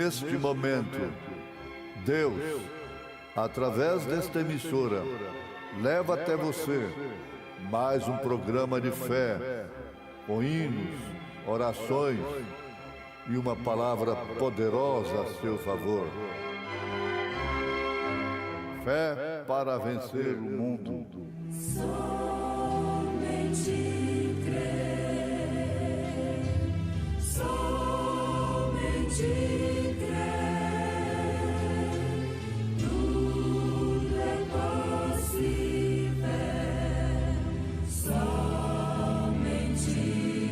Neste momento, Deus, através desta emissora, leva até você mais um programa de fé, com hinos, orações e uma palavra poderosa a seu favor. Fé para vencer o mundo. Somente crer, somente crer, tudo é possível, somente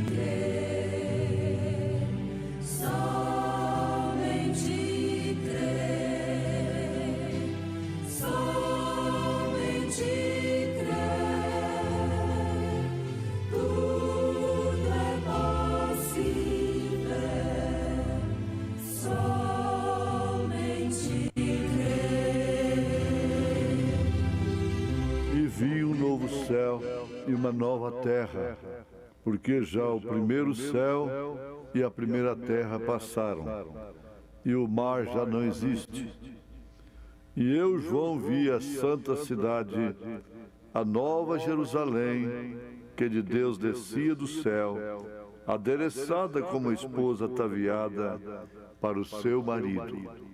crer, somente crer, somente vi um novo céu e uma nova terra, porque já o primeiro céu e a primeira terra passaram, e o mar já não existe. E eu, João, vi a santa cidade, a nova Jerusalém, que de Deus descia do céu, adereçada como esposa ataviada para o seu marido.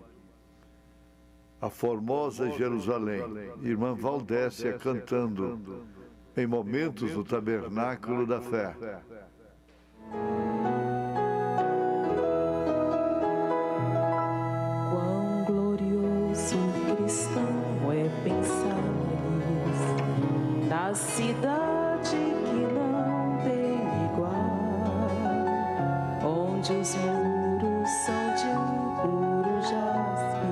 A formosa Jerusalém, irmã Valdécia cantando em momentos do Tabernáculo da Fé. Quão glorioso cristão é pensar na cidade que não tem igual, onde os muros são de puro jaspe,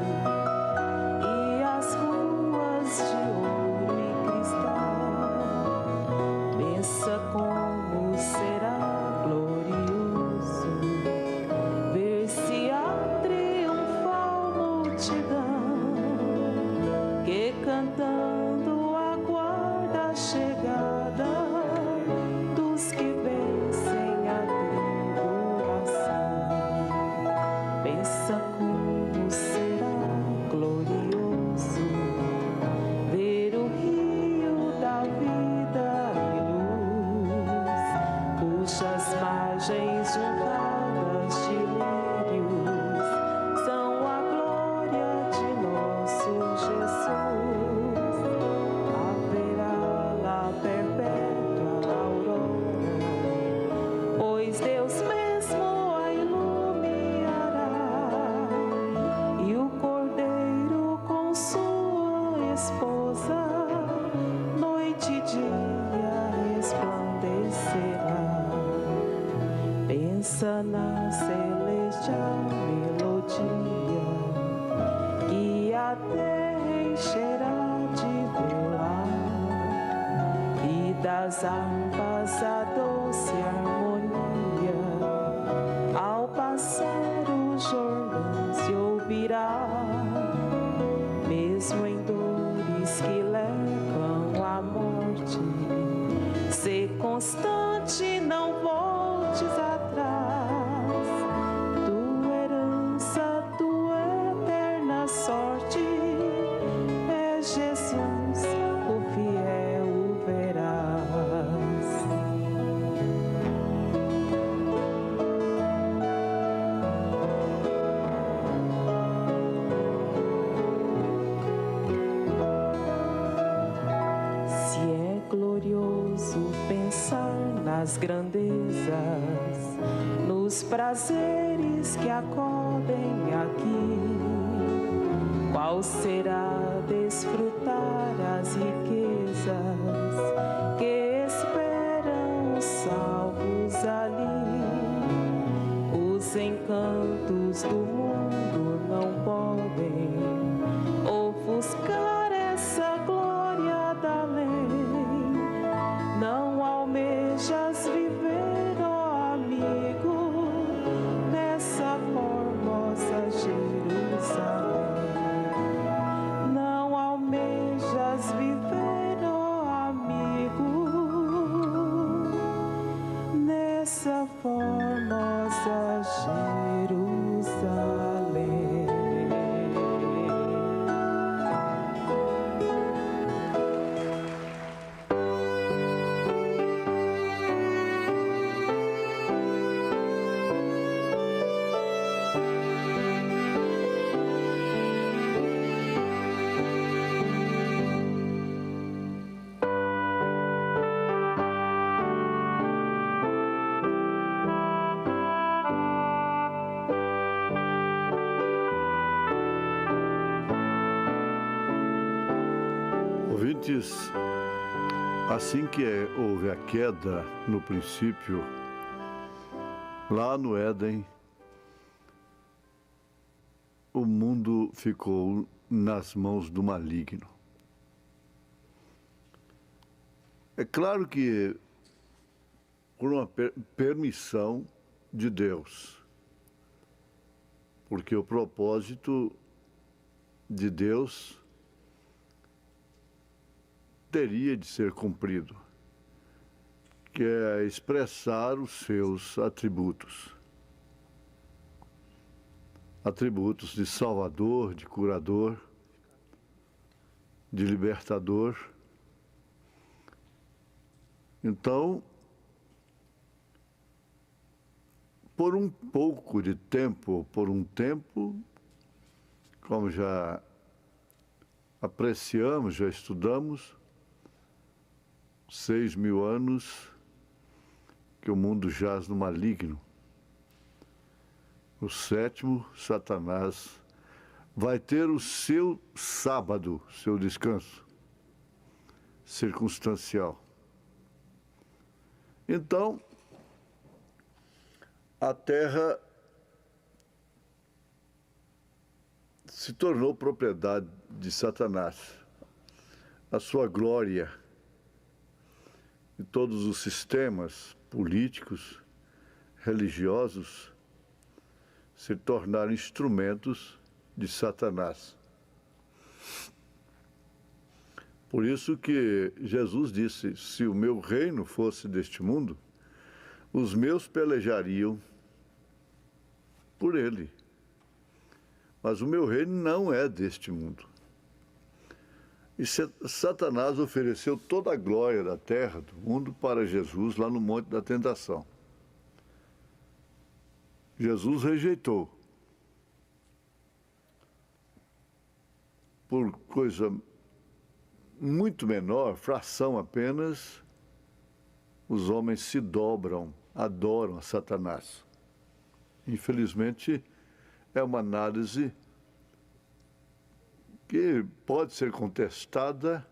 como será glorioso ver-se a triunfal multidão que cantando aguarda a chegada dos que vencem a tribulação. Pensa como será glorioso ver o rio da vida, cujas margens juntadas de lírios são a glória de nosso Jesus. Haverá lá perpétua aurora, pois Deus mesmo a iluminará, e o Cordeiro com sua esposa noite e dia resplandecerá. Pensa na celestial melodia que a terra encherá de velar, e das harpas a doce harmonia ao passar o Jordão se ouvirá. Mesmo em dores que levam à morte, ser constante, não voltes atrás. Tua herança, tua eterna sorte é Jesus, o fiel o verás. Se é glorioso pensar nas grandezas, nos prazeres que acodem aqui, qual será desfrutar as riquezas que esperam os salvos ali? Os encantos do mundo não podem ofuscar essa glória da lei. Não almejas viver, ó amigo, nessa formosa Jerusalém. Não almejas viver, ó Antes, assim que houve a queda no princípio, lá no Éden, o mundo ficou nas mãos do maligno. É claro que por uma permissão de Deus, porque o propósito de Deus teria de ser cumprido, que é expressar os seus atributos. Atributos de Salvador, de Curador, de Libertador. Então, por um pouco de tempo, por um tempo, como já apreciamos, já estudamos, 6.000 anos que o mundo jaz no maligno. O sétimo, Satanás, vai ter o seu sábado, seu descanso circunstancial. Então, a terra se tornou propriedade de Satanás. A sua glória e todos os sistemas políticos, religiosos, se tornaram instrumentos de Satanás. Por isso que Jesus disse, se o meu reino fosse deste mundo, os meus pelejariam por ele. Mas o meu reino não é deste mundo. E Satanás ofereceu toda a glória da terra, do mundo, para Jesus lá no Monte da Tentação. Jesus rejeitou. Por coisa muito menor, fração apenas, os homens se dobram, adoram a Satanás. Infelizmente, é uma análise que pode ser contestada,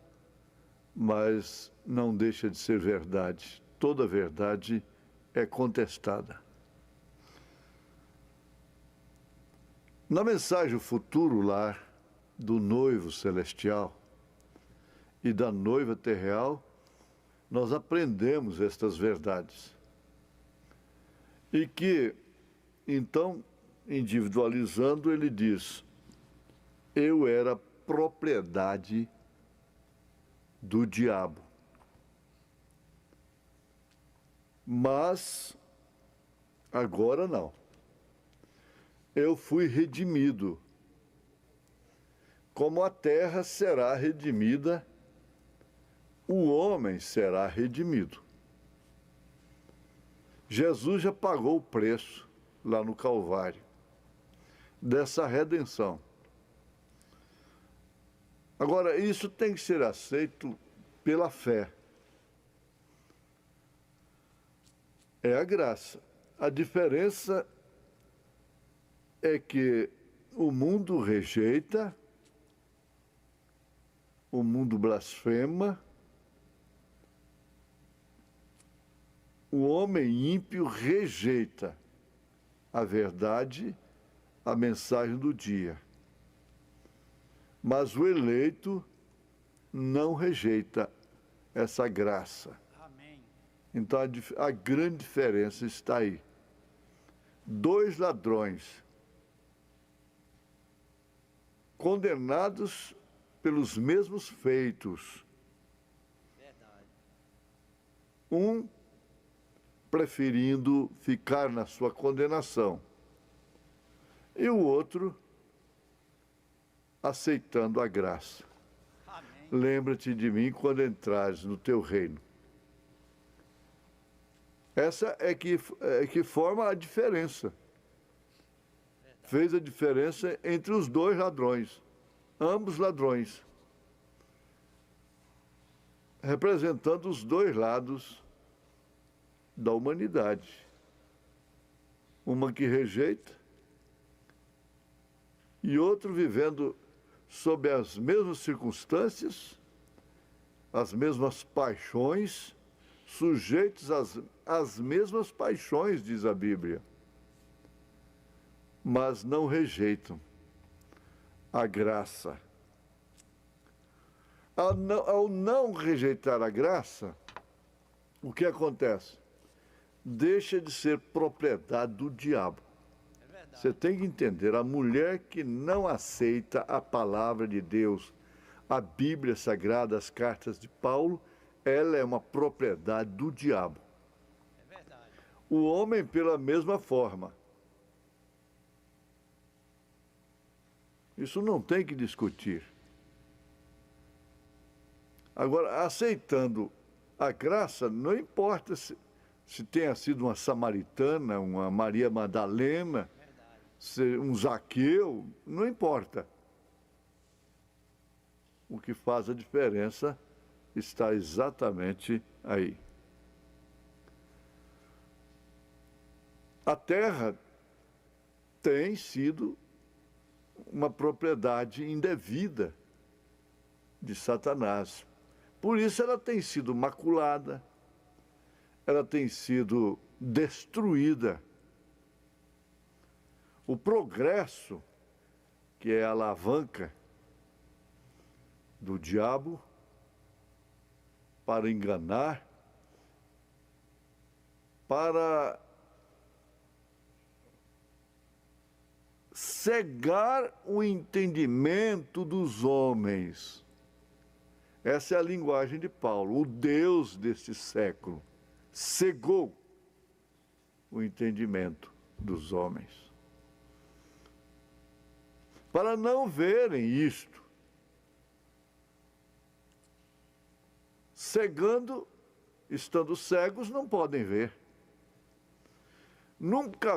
mas não deixa de ser verdade. Toda verdade é contestada. Na mensagem O Futuro Lar do noivo celestial e da noiva terreal, nós aprendemos estas verdades. E que, então, individualizando, ele diz, eu era propriedade do diabo. Mas, agora não. Eu fui redimido. Como a terra será redimida, o homem será redimido. Jesus já pagou o preço lá no Calvário dessa redenção. Agora, isso tem que ser aceito pela fé. É a graça. A diferença é que o mundo rejeita, o mundo blasfema, o homem ímpio rejeita a verdade, a mensagem do dia. Mas o eleito não rejeita essa graça. Amém. Então a grande diferença está aí. 2 ladrões condenados pelos mesmos feitos. Verdade. Um preferindo ficar na sua condenação e o outro aceitando a graça. Amém. Lembra-te de mim quando entrares no teu reino. Essa é que forma a diferença. Fez a diferença entre os 2 ladrões, ambos ladrões, representando os 2 lados da humanidade. Uma que rejeita e outro vivendo sob as mesmas circunstâncias as mesmas paixões, sujeitos às mesmas paixões, diz a Bíblia, mas não rejeitam a graça. Ao não rejeitar a graça, o que acontece? Deixa de ser propriedade do diabo. Você tem que entender, a mulher que não aceita a palavra de Deus, a Bíblia Sagrada, as cartas de Paulo, ela é uma propriedade do diabo. É verdade. O homem, pela mesma forma. Isso não tem que discutir. Agora, aceitando a graça, não importa se tenha sido uma samaritana, uma Maria Madalena, um Zaqueu, não importa. O que faz a diferença está exatamente aí. A terra tem sido uma propriedade indevida de Satanás. Por isso ela tem sido maculada, ela tem sido destruída. O progresso, que é a alavanca do diabo para enganar, para cegar o entendimento dos homens. Essa é a linguagem de Paulo. O Deus deste século cegou o entendimento dos homens, para não verem isto. Cegando, estando cegos, não podem ver. Nunca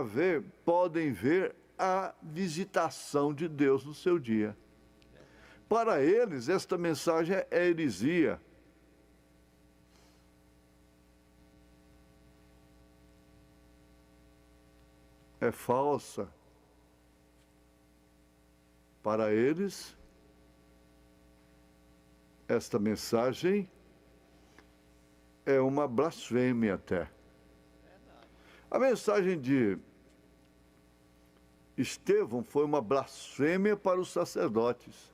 podem ver a visitação de Deus no seu dia. Para eles, esta mensagem é heresia. É falsa. Para eles, esta mensagem é uma blasfêmia até. A mensagem de Estevão foi uma blasfêmia para os sacerdotes.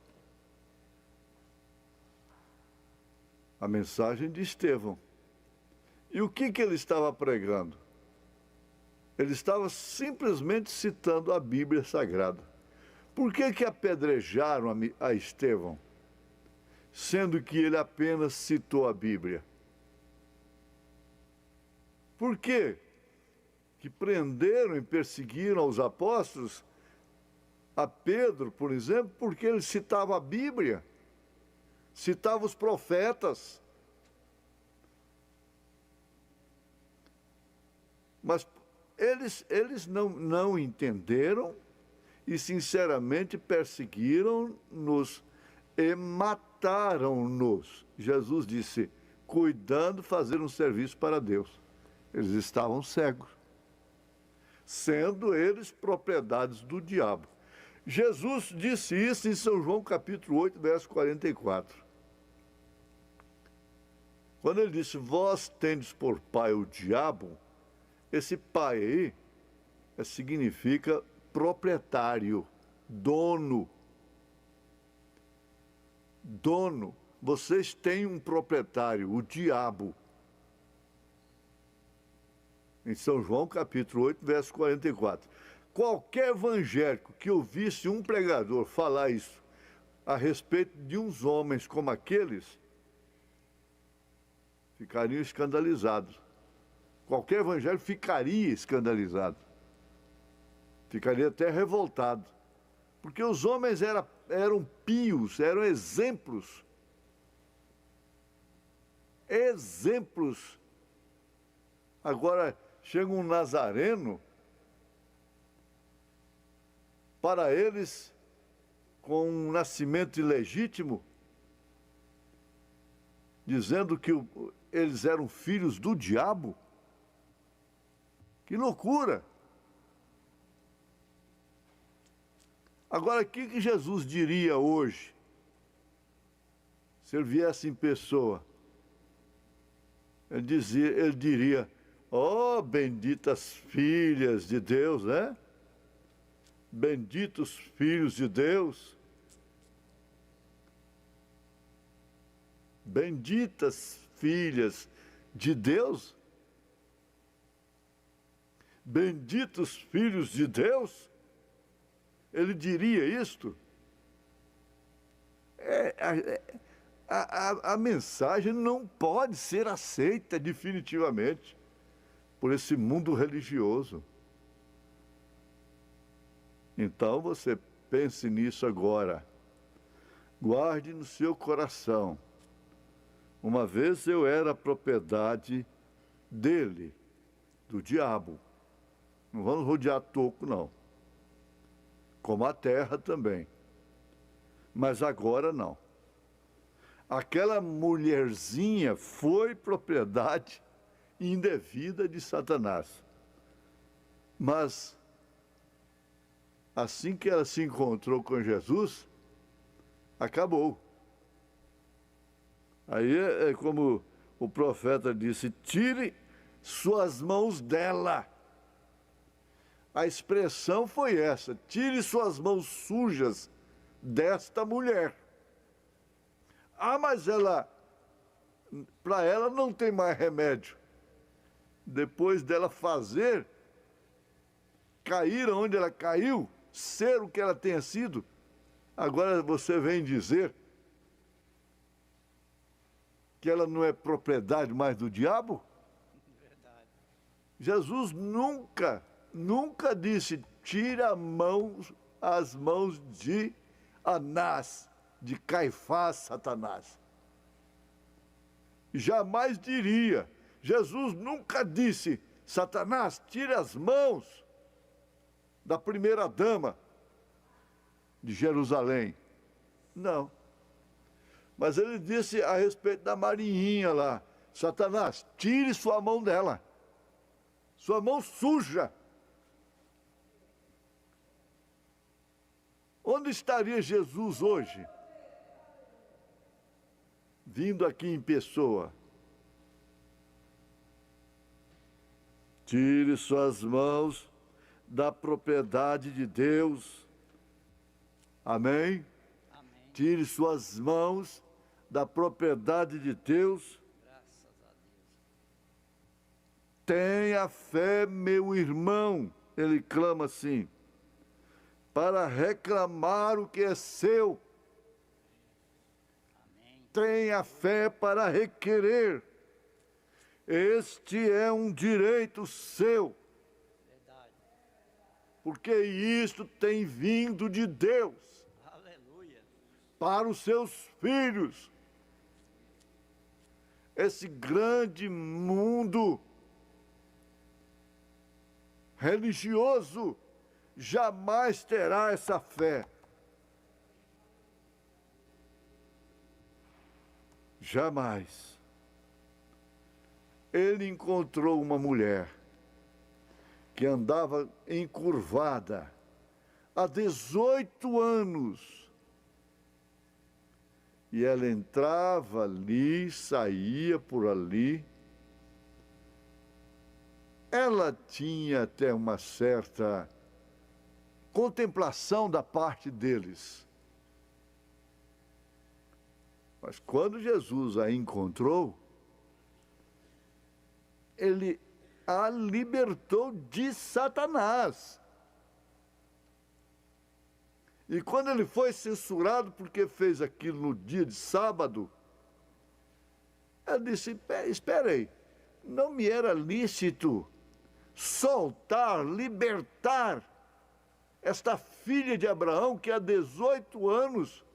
A mensagem de Estevão. E o que ele estava pregando? Ele estava simplesmente citando a Bíblia Sagrada. Por que apedrejaram a Estevão, sendo que ele apenas citou a Bíblia? Por quê que prenderam e perseguiram os apóstolos? A Pedro, por exemplo, porque ele citava a Bíblia, citava os profetas. Mas eles não entenderam e, sinceramente, perseguiram-nos e mataram-nos. Jesus disse, cuidando, fazer um serviço para Deus. Eles estavam cegos, sendo eles propriedades do diabo. Jesus disse isso em São João capítulo 8, verso 44. Quando ele disse, vós tendes por pai o diabo, esse pai aí significa proprietário, dono. Dono. Vocês têm um proprietário, o diabo. Em São João, capítulo 8, verso 44. Qualquer evangélico que ouvisse um pregador falar isso a respeito de uns homens como aqueles, ficariam escandalizados. Qualquer evangélico ficaria escandalizado. Ficaria até revoltado. Porque os homens eram pios, eram exemplos. Exemplos. Agora, chega um nazareno, para eles, com um nascimento ilegítimo, dizendo que eles eram filhos do diabo. Que loucura! Agora, o que Jesus diria hoje, se ele viesse em pessoa? ele diria, ó, benditas filhas de Deus, né? Benditos filhos de Deus. Benditas filhas de Deus. Benditos filhos de Deus. Ele diria isto. A mensagem não pode ser aceita definitivamente por esse mundo religioso. Então você pense nisso agora. Guarde no seu coração. Uma vez eu era propriedade dele, do diabo. Não vamos rodear toco, não. Como a terra também. Mas agora não. Aquela mulherzinha foi propriedade indevida de Satanás. Mas, assim que ela se encontrou com Jesus, acabou. Aí é como o profeta disse, tire suas mãos dela. A expressão foi essa, tire suas mãos sujas desta mulher. Ah, mas para ela não tem mais remédio. Depois dela fazer, cair onde ela caiu, ser o que ela tenha sido, agora você vem dizer que ela não é propriedade mais do diabo? Verdade. Jesus nunca disse, tira as mãos de Anás, de Caifás, Satanás. Jamais diria, Jesus nunca disse, Satanás, tire as mãos da primeira dama de Jerusalém. Não. Mas ele disse a respeito da Marinhinha lá, Satanás, tire sua mão dela, sua mão suja. Onde estaria Jesus hoje? Vindo aqui em pessoa. Tire suas mãos da propriedade de Deus. Amém? Amém. Tire suas mãos da propriedade de Deus. Graças a Deus. Tenha fé, meu irmão, ele clama assim, para reclamar o que é seu. Amém. Tenha fé para requerer. Este é um direito seu. Verdade. Porque isto tem vindo de Deus Aleluia. para os seus filhos. Esse grande mundo religioso jamais terá essa fé. Jamais. Ele encontrou uma mulher que andava encurvada há 18 anos. E ela entrava ali, saía por ali. Ela tinha até uma certa contemplação da parte deles. Mas quando Jesus a encontrou, ele a libertou de Satanás. E quando ele foi censurado porque fez aquilo no dia de sábado, ela disse, espera aí, não me era lícito soltar, libertar esta filha de Abraão que há 18 anos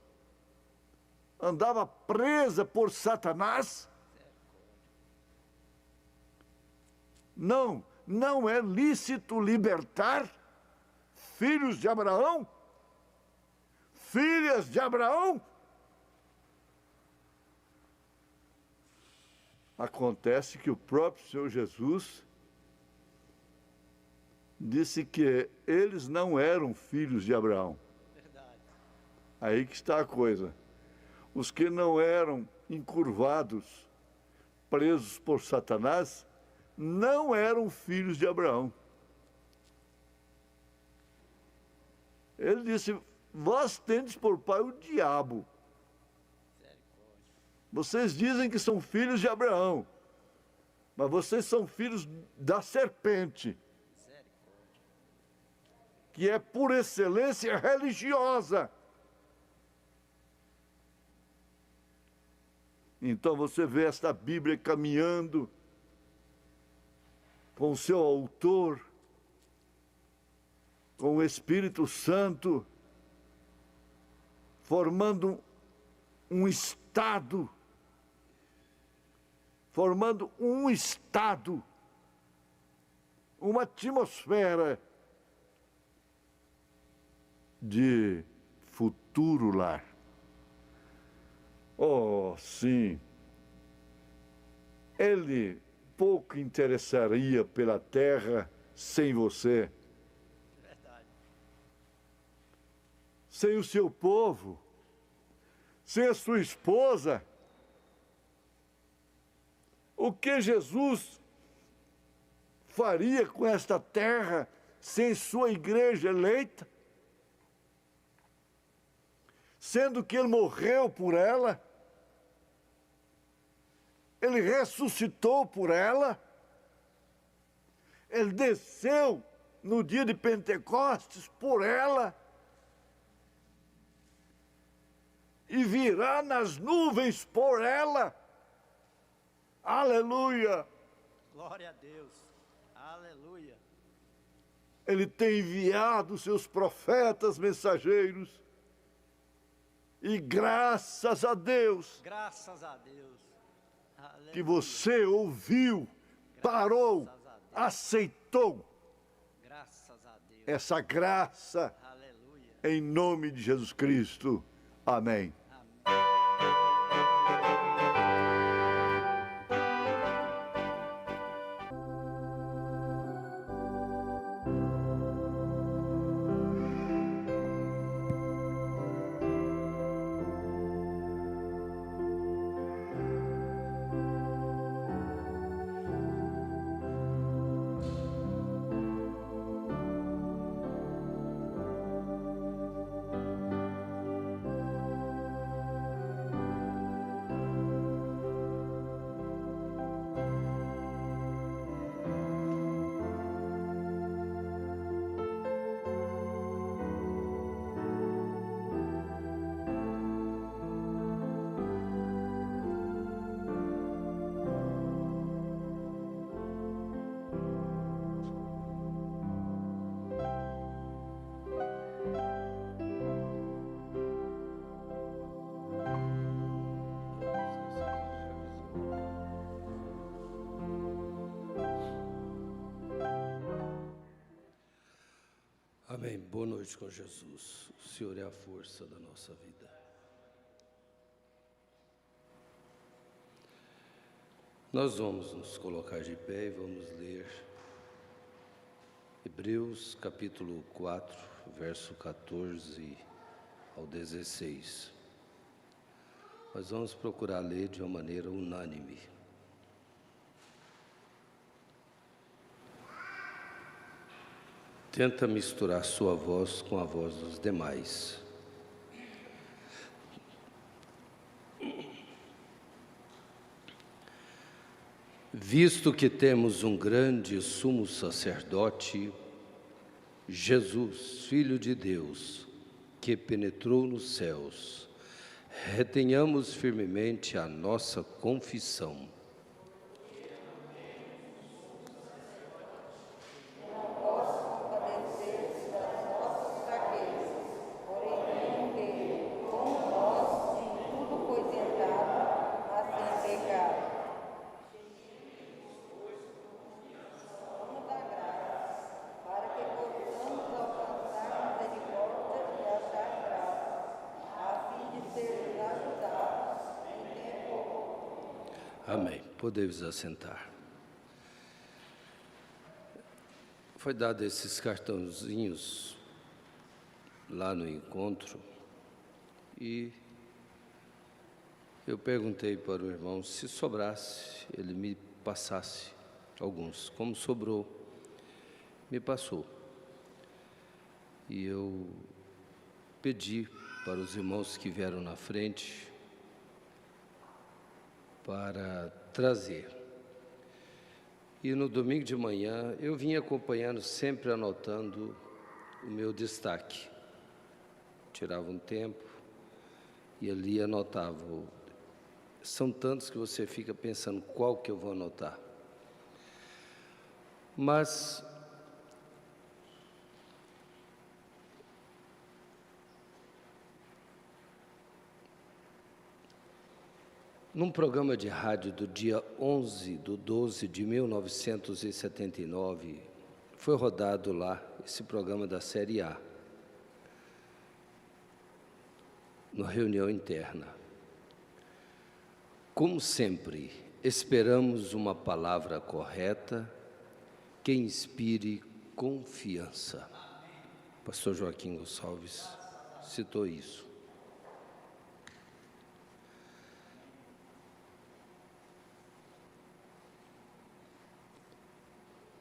andava presa por Satanás? Não é lícito libertar filhos de Abraão? Filhas de Abraão? Acontece que o próprio Senhor Jesus disse que eles não eram filhos de Abraão. Verdade. Aí que está a coisa. Os que não eram encurvados presos por Satanás não eram filhos de Abraão. Ele disse: vós tendes por pai o diabo. Vocês dizem que são filhos de Abraão, mas vocês são filhos da serpente, que é por excelência religiosa. Então você vê esta Bíblia caminhando com o seu autor, com o Espírito Santo, formando um estado, uma atmosfera de futuro lar. Oh, sim, ele pouco interessaria pela terra sem você, Verdade. sem o seu povo, sem a sua esposa. O que Jesus faria com esta terra sem sua igreja eleita? Sendo que ele morreu por ela, ele ressuscitou por ela, ele desceu no dia de Pentecostes por ela, e virá nas nuvens por ela. Aleluia! Glória a Deus. Aleluia. Ele tem enviado seus profetas mensageiros. E graças a Deus, Graças a Deus. Aleluia. que você ouviu, parou, Graças a Deus. aceitou Graças a Deus. essa graça Aleluia. em nome de Jesus Cristo. Amém. Amém. Amém. Boa noite com Jesus. O Senhor é a força da nossa vida. Nós vamos nos colocar de pé e vamos ler Hebreus capítulo 4, verso 14 ao 16. Nós vamos procurar ler de uma maneira unânime. Tenta misturar sua voz com a voz dos demais. Visto que temos um grande sumo sacerdote, Jesus, Filho de Deus, que penetrou nos céus, retenhamos firmemente a nossa confissão. Amém. Podemos assentar. Foi dado esses cartãozinhos lá no encontro e Eu perguntei para o irmão se sobrasse, ele me passasse alguns. Como sobrou, me passou. E eu pedi para os irmãos que vieram na frente para trazer. E no domingo de manhã eu vim acompanhando, sempre anotando o meu destaque. Tirava um tempo e ali anotava. São tantos que você fica pensando qual que eu vou anotar. Mas num programa de rádio do dia 11/12 de 1979, foi rodado lá esse programa da Série A, na reunião interna. Como sempre, esperamos uma palavra correta que inspire confiança. Pastor Joaquim Gonçalves citou isso.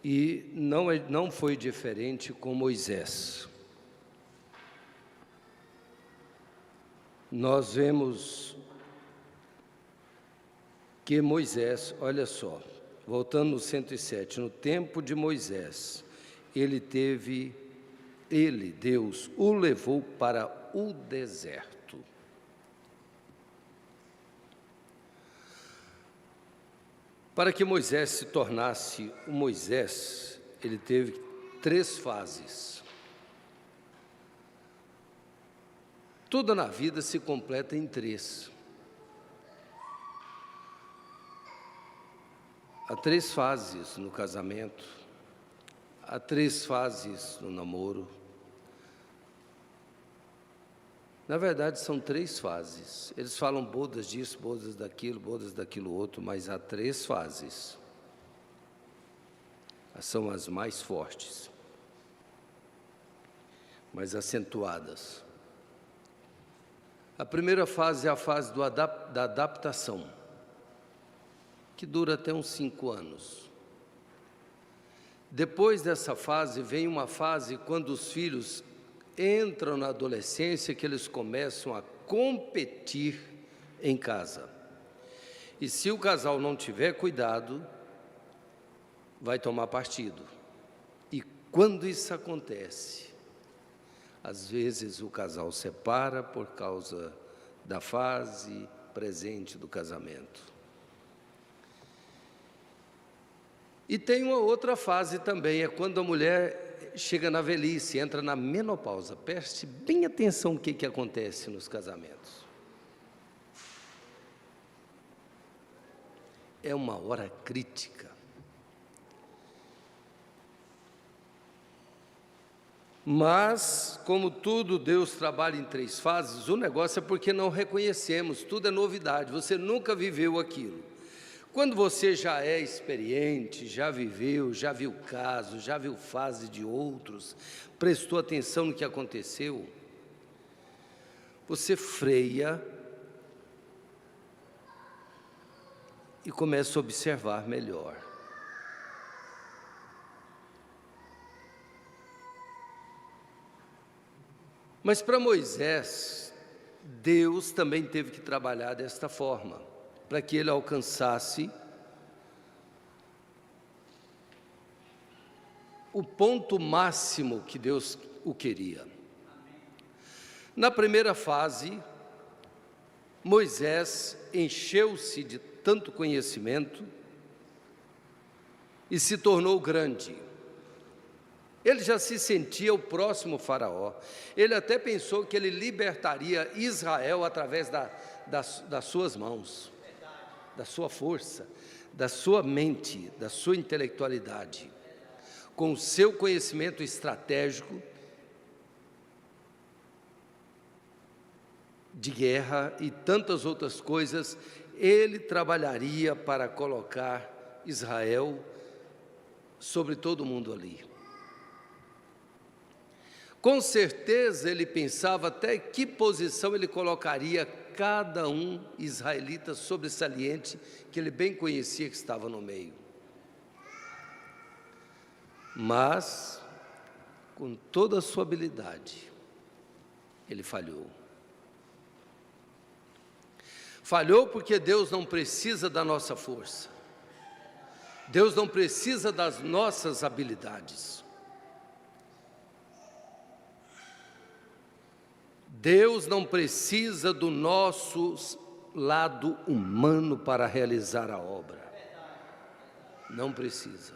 E não foi diferente com Moisés. Nós vemos que Moisés, olha só, voltando no 107, no tempo de Moisés, Deus, o levou para o deserto. Para que Moisés se tornasse o Moisés, ele teve 3 fases. Tudo na vida se completa em 3. Há 3 fases no casamento, há 3 fases no namoro. Na verdade, são 3 fases. Eles falam bodas disso, bodas daquilo outro, mas há 3 fases. São as mais fortes, mais acentuadas. A primeira fase é a fase da adaptação, que dura até uns 5 anos. Depois dessa fase, vem uma fase quando os filhos entram na adolescência, que eles começam a competir em casa. E se o casal não tiver cuidado, vai tomar partido. E quando isso acontece, às vezes o casal separa por causa da fase presente do casamento. E tem uma outra fase também, é quando a mulher chega na velhice, entra na menopausa. Preste bem atenção no que acontece nos casamentos. É uma hora crítica. Mas, como tudo, Deus trabalha em 3 fases, o negócio é porque não reconhecemos, tudo é novidade, você nunca viveu aquilo. Quando você já é experiente, já viveu, já viu casos, já viu fase de outros, prestou atenção no que aconteceu, você freia e começa a observar melhor. Mas para Moisés, Deus também teve que trabalhar desta forma, para que ele alcançasse o ponto máximo que Deus o queria. Na primeira fase, Moisés encheu-se de tanto conhecimento e se tornou grande. Ele já se sentia o próximo faraó. Ele até pensou que ele libertaria Israel através das suas mãos, da sua força, da sua mente, da sua intelectualidade. Com o seu conhecimento estratégico de guerra e tantas outras coisas, ele trabalharia para colocar Israel sobre todo mundo ali. Com certeza ele pensava até que posição ele colocaria cada um israelita sobressalente que ele bem conhecia que estava no meio. Mas, com toda a sua habilidade, ele falhou. Falhou porque Deus não precisa da nossa força. Deus não precisa das nossas habilidades. Deus não precisa do nosso lado humano para realizar a obra. Não precisa.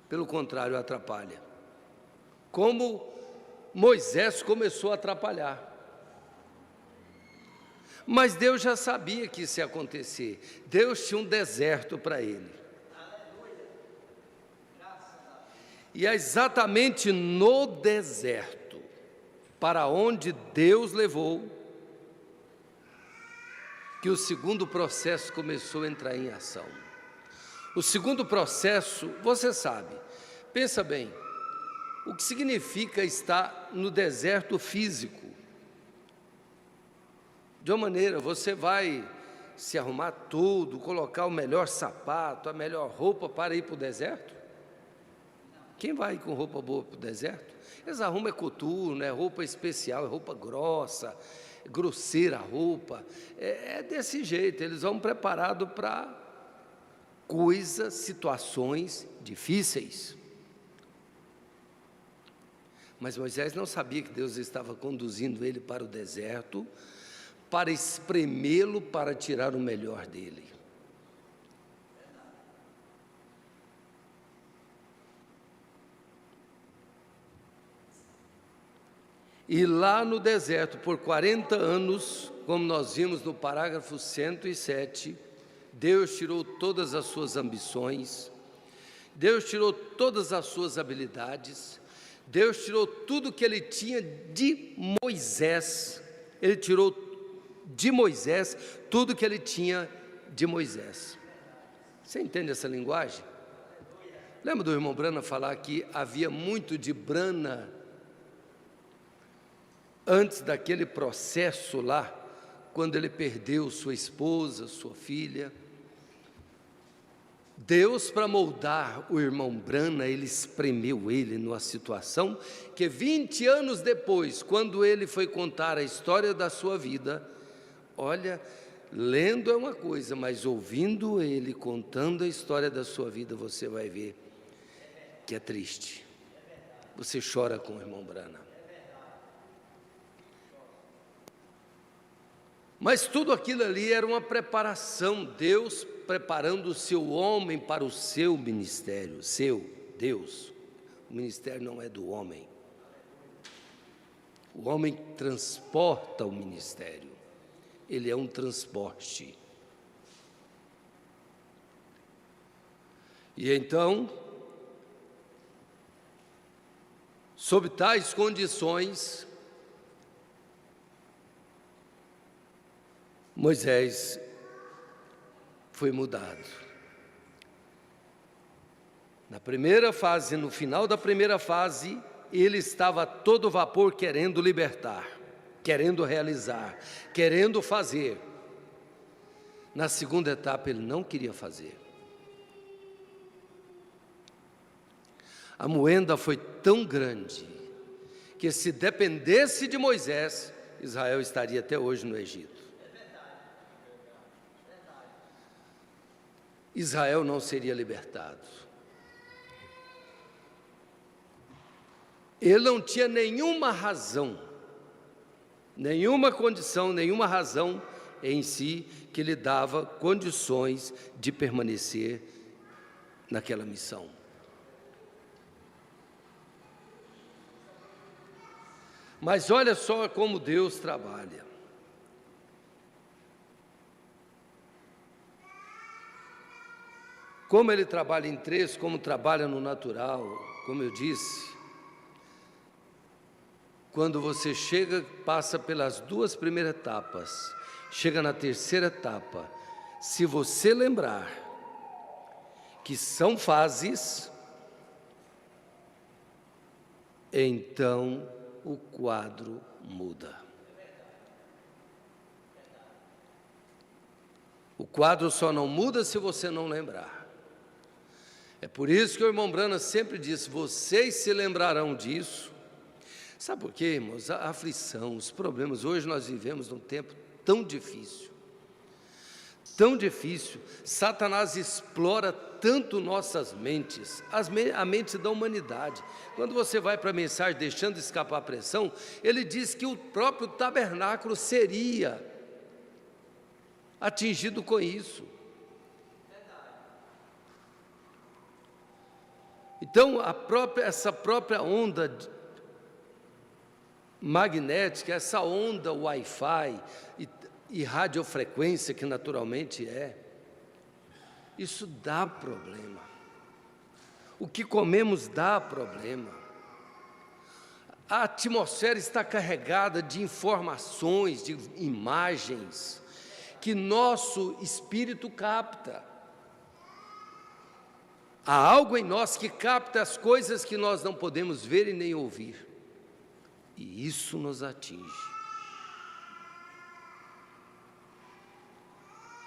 Pelo contrário, atrapalha. Como Moisés começou a atrapalhar. Mas Deus já sabia que isso ia acontecer. Deus tinha um deserto para ele. E é exatamente no deserto, para onde Deus levou, que o segundo processo começou a entrar em ação. O segundo processo, você sabe, pensa bem, o que significa estar no deserto físico? De uma maneira, você vai se arrumar tudo, colocar o melhor sapato, a melhor roupa para ir para o deserto? Quem vai com roupa boa para o deserto? Eles arrumam é coturno, é roupa especial, é roupa grossa, grosseira a roupa. É desse jeito, eles vão preparados para coisas, situações difíceis. Mas Moisés não sabia que Deus estava conduzindo ele para o deserto, para espremê-lo, para tirar o melhor dele. E lá no deserto, por 40 anos, como nós vimos no parágrafo 107, Deus tirou todas as suas ambições, Deus tirou todas as suas habilidades, Deus tirou tudo que ele tinha de Moisés, ele tirou de Moisés tudo que ele tinha de Moisés. Você entende essa linguagem? Lembra do irmão Brana falar que havia muito de Brana antes daquele processo lá, quando ele perdeu sua esposa, sua filha? Deus, para moldar o irmão Brana, ele espremeu ele numa situação que 20 anos depois, quando ele foi contar a história da sua vida, olha, lendo é uma coisa, mas ouvindo ele contando a história da sua vida, você vai ver que é triste. Você chora com o irmão Brana. Mas tudo aquilo ali era uma preparação, Deus preparando o seu homem para o seu ministério, Deus. O ministério não é do homem. O homem transporta o ministério, ele é um transporte. E então, sob tais condições, Moisés foi mudado. Na primeira fase, no final da primeira fase, ele estava a todo vapor querendo libertar, querendo realizar, querendo fazer. Na segunda etapa, ele não queria fazer. A moenda foi tão grande que, se dependesse de Moisés, Israel estaria até hoje no Egito. Israel não seria libertado. Ele não tinha nenhuma razão, nenhuma condição, nenhuma razão em si que lhe dava condições de permanecer naquela missão. Mas olha só como Deus trabalha. Como ele trabalha em três, como trabalha no natural, como eu disse, quando você chega, passa pelas duas primeiras etapas, chega na terceira etapa, se você lembrar que são fases, então o quadro muda. O quadro só não muda se você não lembrar. É por isso que o irmão Branham sempre disse: vocês se lembrarão disso. Sabe por quê, irmãos? A aflição, os problemas. Hoje nós vivemos num tempo tão difícil. Tão difícil. Satanás explora tanto nossas mentes, a mente da humanidade. Quando você vai para a mensagem deixando escapar a pressão, ele diz que o próprio tabernáculo seria atingido com isso. Então, essa própria onda magnética, essa onda Wi-Fi e radiofrequência, que naturalmente isso dá problema. O que comemos dá problema. A atmosfera está carregada de informações, de imagens, que nosso espírito capta. Há algo em nós que capta as coisas que nós não podemos ver e nem ouvir. E isso nos atinge.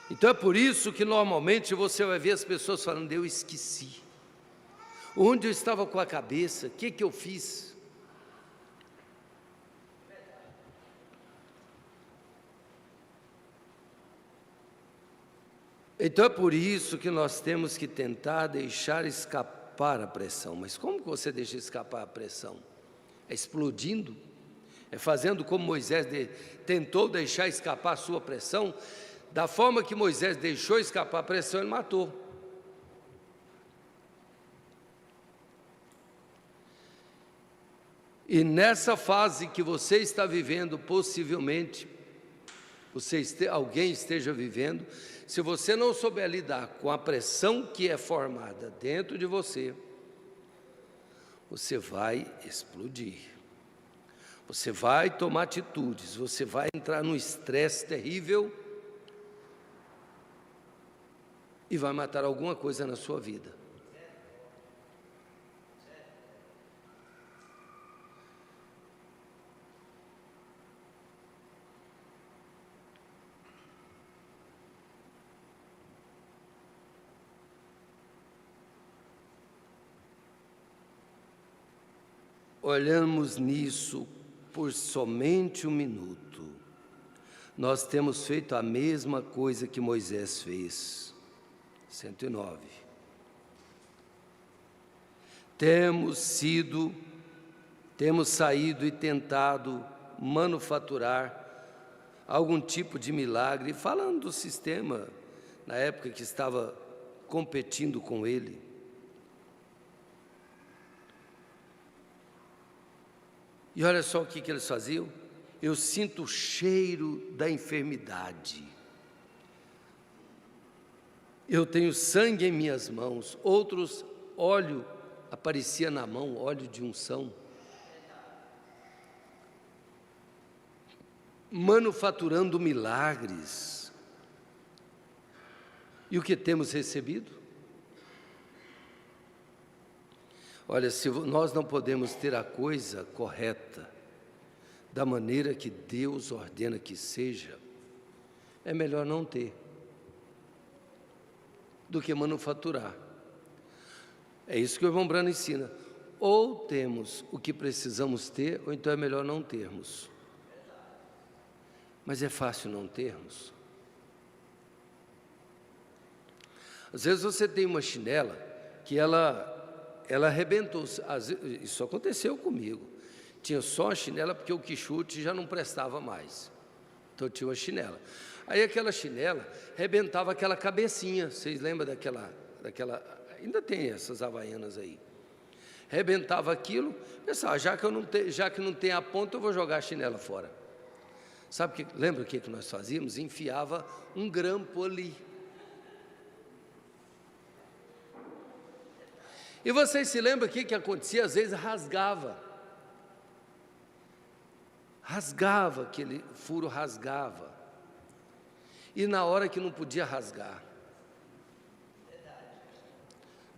Então é por isso que normalmente você vai ver as pessoas falando: eu esqueci. Onde eu estava com a cabeça? O que eu fiz? Então é por isso que nós temos que tentar deixar escapar a pressão. Mas como que você deixa escapar a pressão? É explodindo? É fazendo como Moisés tentou deixar escapar a sua pressão? Da forma que Moisés deixou escapar a pressão, ele matou. E nessa fase que você está vivendo, possivelmente, alguém esteja vivendo, se você não souber lidar com a pressão que é formada dentro de você, você vai explodir. Você vai tomar atitudes, você vai entrar num estresse terrível e vai matar alguma coisa na sua vida. Olhamos nisso por somente um minuto. Nós temos feito a mesma coisa que Moisés fez. 109. Temos saído e tentado manufaturar algum tipo de milagre, falando do sistema, na época que estava competindo com ele. E olha só o que eles faziam. Eu sinto o cheiro da enfermidade. Eu tenho sangue em minhas mãos. Outros, óleo aparecia na mão, óleo de unção. Manufaturando milagres. E o que temos recebido? Olha, se nós não podemos ter a coisa correta, da maneira que Deus ordena que seja, é melhor não ter do que manufaturar. É isso que o irmão Branham ensina. Ou temos o que precisamos ter, ou então é melhor não termos. Mas é fácil não termos. Às vezes você tem uma chinela que ela arrebentou. Isso aconteceu comigo. Tinha só uma chinela porque o quichute já não prestava mais. Então eu tinha uma chinela. Aí aquela chinela arrebentava aquela cabecinha. Vocês lembram daquela? Ainda tem essas havaianas aí. Arrebentava aquilo, pensava, já que não tem a ponta, eu vou jogar a chinela fora. Lembra o que nós fazíamos? Enfiava um grampo ali. E vocês se lembram o que acontecia? Às vezes rasgava. Rasgava, aquele furo rasgava. E na hora que não podia rasgar.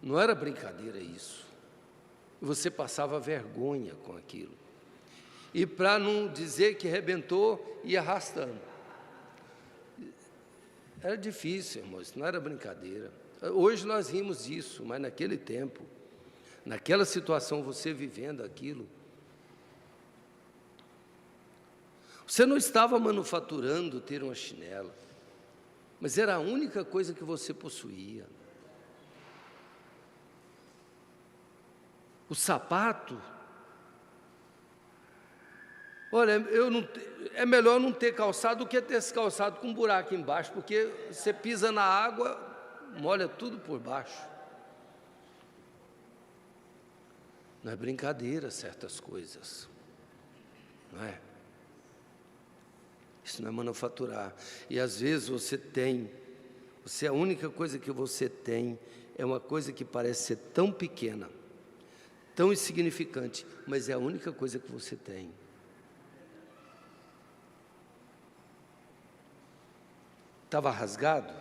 Não era brincadeira isso. Você passava vergonha com aquilo. E para não dizer que arrebentou, ia arrastando. Era difícil, irmãos, não era brincadeira. Hoje nós rimos disso, mas naquele tempo, naquela situação, você vivendo aquilo, você não estava manufaturando ter uma chinela, mas era a única coisa que você possuía. O sapato, olha, é melhor não ter calçado do que ter esse calçado com um buraco embaixo, porque você pisa na água, molha tudo por baixo. Não é brincadeira certas coisas, não é? Isso não é manufaturar. E às vezes a única coisa que você tem é uma coisa que parece ser tão pequena, tão insignificante, mas é a única coisa que você tem. Estava rasgado,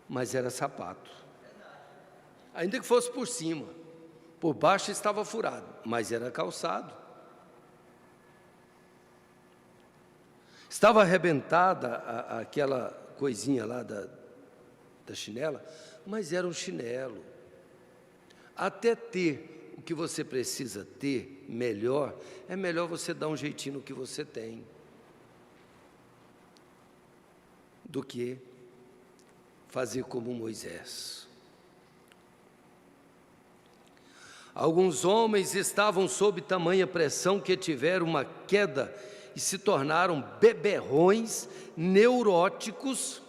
mas era sapato. Ainda que fosse por cima, por baixo estava furado, mas era calçado. Estava arrebentada aquela coisinha lá da chinela, mas era um chinelo. Até ter o que você precisa ter melhor, é melhor você dar um jeitinho no que você tem, do que fazer como Moisés. Alguns homens estavam sob tamanha pressão que tiveram uma queda e se tornaram beberrões, neuróticos,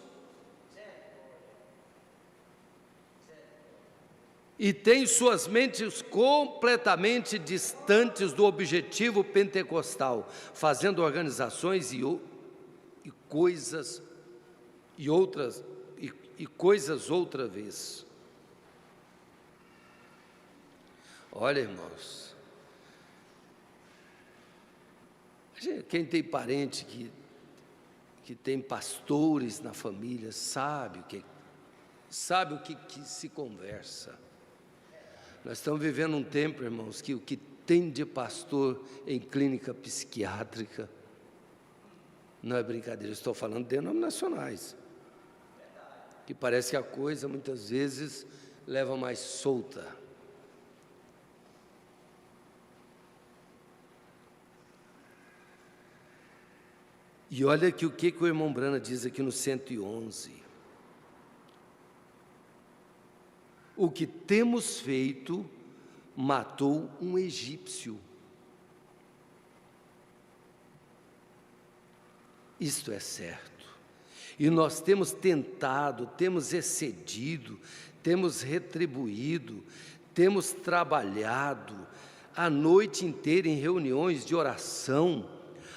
e têm suas mentes completamente distantes do objetivo pentecostal, fazendo organizações e coisas outra vez. Olha, irmãos, quem tem parente que tem pastores na família sabe o que se conversa. Nós estamos vivendo um tempo, irmãos, que o que tem de pastor em clínica psiquiátrica não é brincadeira. Estou falando de denominacionais, que parece que a coisa muitas vezes leva mais solta. E olha aqui o que o irmão Brana diz aqui no 111. O que temos feito matou um egípcio. Isto é certo. E nós temos tentado, temos excedido, temos retribuído, temos trabalhado a noite inteira em reuniões de oração,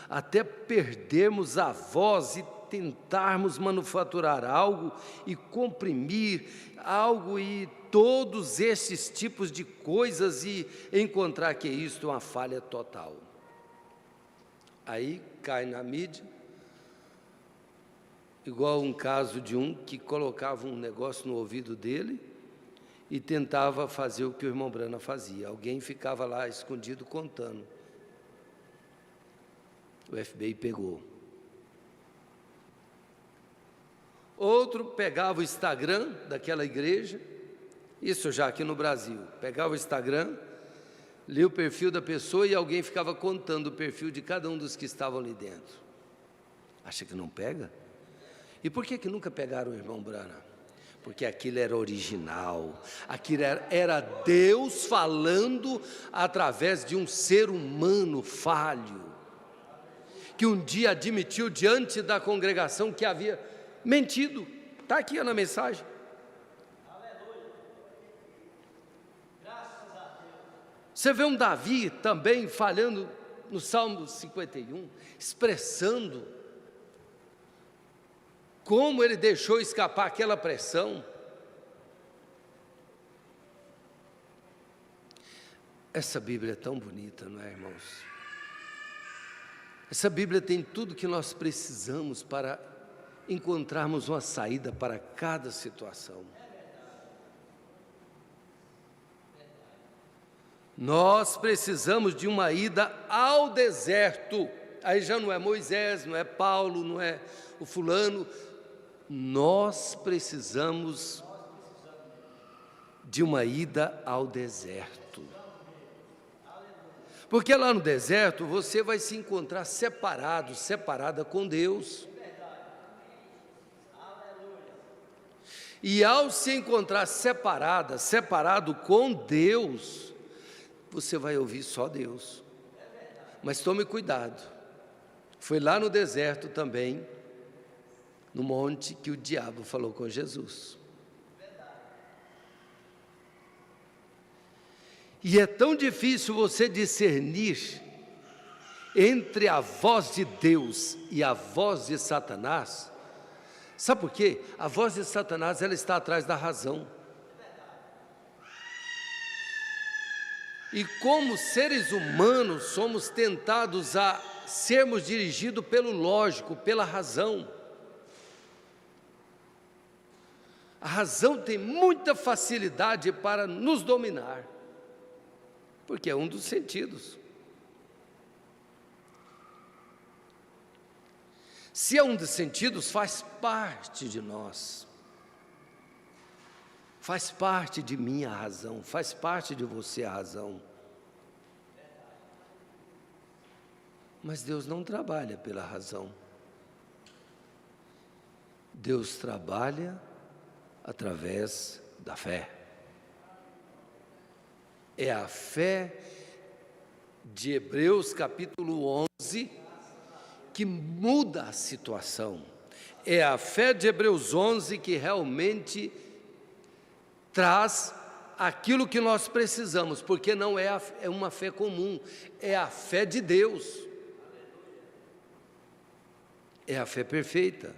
até perdermos a voz e tentarmos manufaturar algo e comprimir algo e todos esses tipos de coisas e encontrar que isto é uma falha total. Aí cai na mídia, igual um caso de um que colocava um negócio no ouvido dele e tentava fazer o que o irmão Brana fazia. Alguém ficava lá escondido contando. O FBI pegou. Outro pegava o Instagram daquela igreja, isso já aqui no Brasil, pegava o Instagram, lia o perfil da pessoa e alguém ficava contando o perfil de cada um dos que estavam ali dentro. Acha que não pega? E por que nunca pegaram o irmão Brana? Porque aquilo era original, aquilo era Deus falando através de um ser humano falho, que um dia admitiu diante da congregação que havia mentido. Está aqui na mensagem. Aleluia. Graças a Deus. Você vê um Davi também falhando no Salmo 51, expressando como ele deixou escapar aquela pressão. Essa Bíblia é tão bonita, não é, irmãos? Essa Bíblia tem tudo que nós precisamos para encontrarmos uma saída para cada situação. Nós precisamos de uma ida ao deserto. Aí já não é Moisés, não é Paulo, não é o fulano. nós precisamos de uma ida ao deserto. Porque lá no deserto você vai se encontrar separado, separada com Deus. E ao se encontrar separado com Deus, você vai ouvir só Deus. Mas tome cuidado. Foi lá no deserto também, no monte, que o diabo falou com Jesus. E é tão difícil você discernir entre a voz de Deus e a voz de Satanás. Sabe por quê? A voz de Satanás, ela está atrás da razão. E como seres humanos, somos tentados a sermos dirigidos pelo lógico, pela razão. A razão tem muita facilidade para nos dominar, porque é um dos sentidos. Se é um dos sentidos, faz parte de nós. Faz parte de mim a razão, faz parte de você a razão. Mas Deus não trabalha pela razão. Deus trabalha através da fé. É a fé de Hebreus capítulo 11 que muda a situação. É a fé de Hebreus 11 que realmente traz aquilo que nós precisamos, porque não é uma fé comum, é a fé de Deus. É a fé perfeita.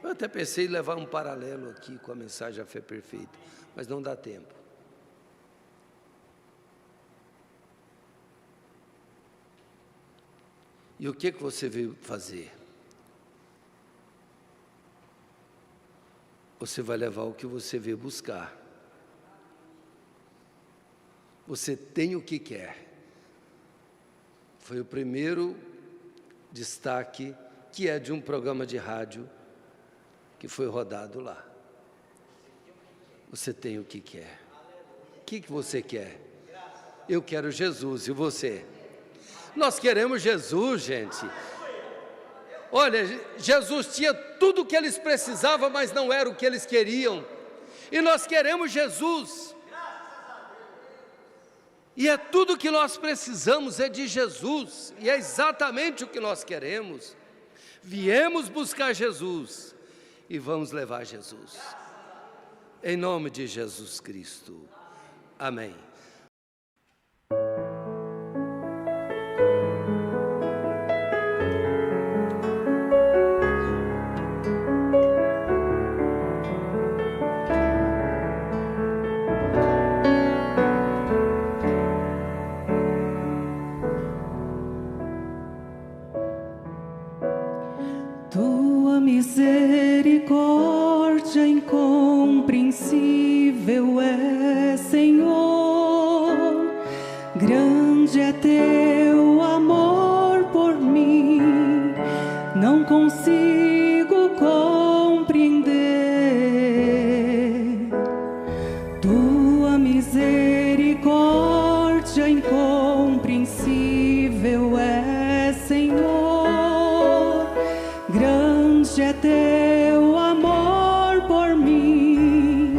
Eu até pensei em levar um paralelo aqui com a mensagem da fé perfeita, mas não dá tempo. E o que você veio fazer? Você vai levar o que você veio buscar. Você tem o que quer. Foi o primeiro destaque, que é de um programa de rádio que foi rodado lá. Você tem o que quer. O que você quer? Eu quero Jesus, e você? Nós queremos Jesus, gente. Olha, Jesus tinha tudo o que eles precisavam, mas não era o que eles queriam. E nós queremos Jesus. E é tudo o que nós precisamos, é de Jesus. E é exatamente o que nós queremos. Viemos buscar Jesus e vamos levar Jesus. Em nome de Jesus Cristo. Amém. Tua misericórdia incompreensível é, Senhor. Grande é teu amor por mim, não consigo compreender. Tua misericórdia incompreensível é, Senhor. Grande é teu amor por mim,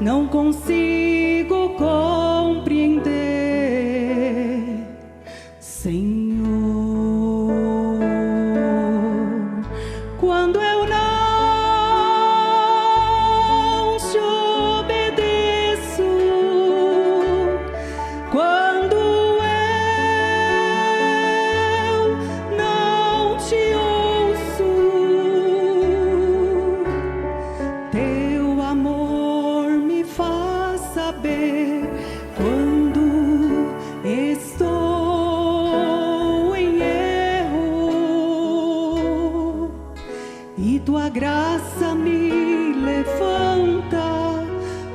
não consigo compreender, Senhor. Quando eu não te obedeço, quando eu não te ouço, teu amor me faz saber quando estou em erro, e tua graça me levanta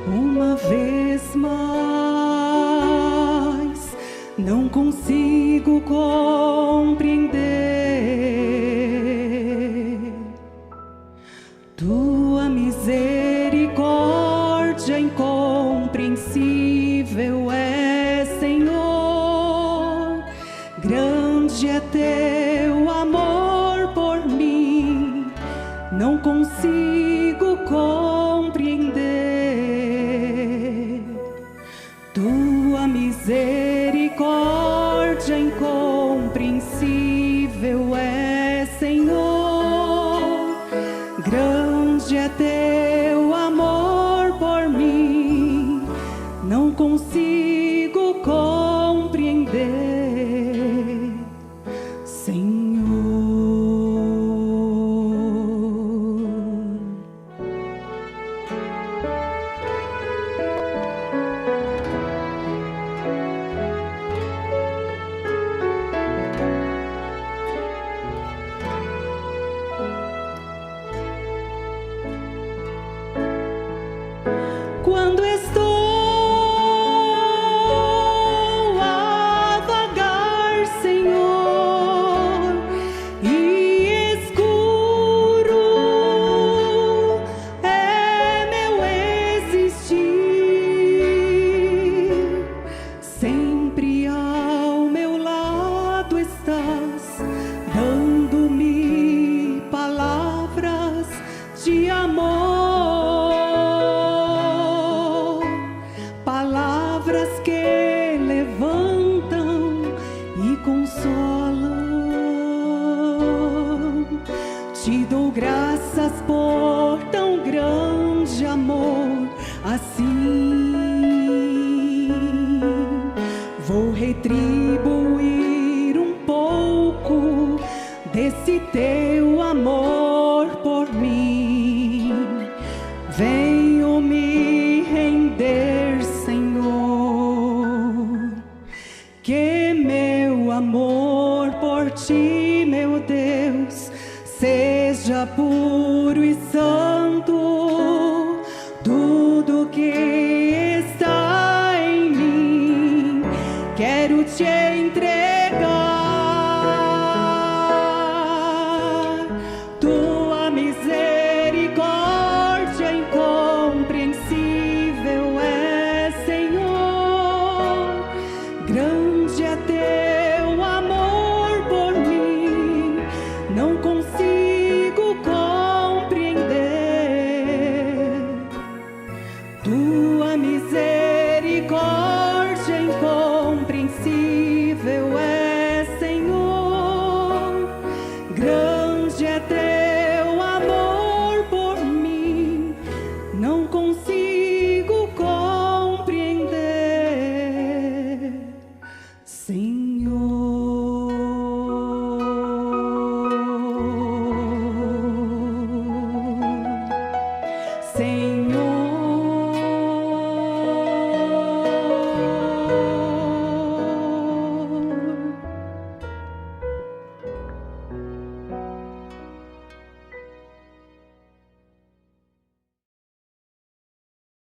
uma vez mais. Não consigo compreender tua incompreensível é, Senhor. Grande é teu amor por mim, não consigo compreender. Tua misericórdia incompreensível é, Senhor. Grande é teu amor por mim, não consigo compreender, Senhor. Quando estou a vagar, Senhor, e escuro é meu existir, sempre ao meu lado estás, dando-me palavras de amor. Palavras que levantam e consolam. Te dou graças por tão grande amor assim. Vou retribuir um pouco desse teu amor por mim. Venho me render, Senhor, que meu amor por ti, meu Deus, seja puro.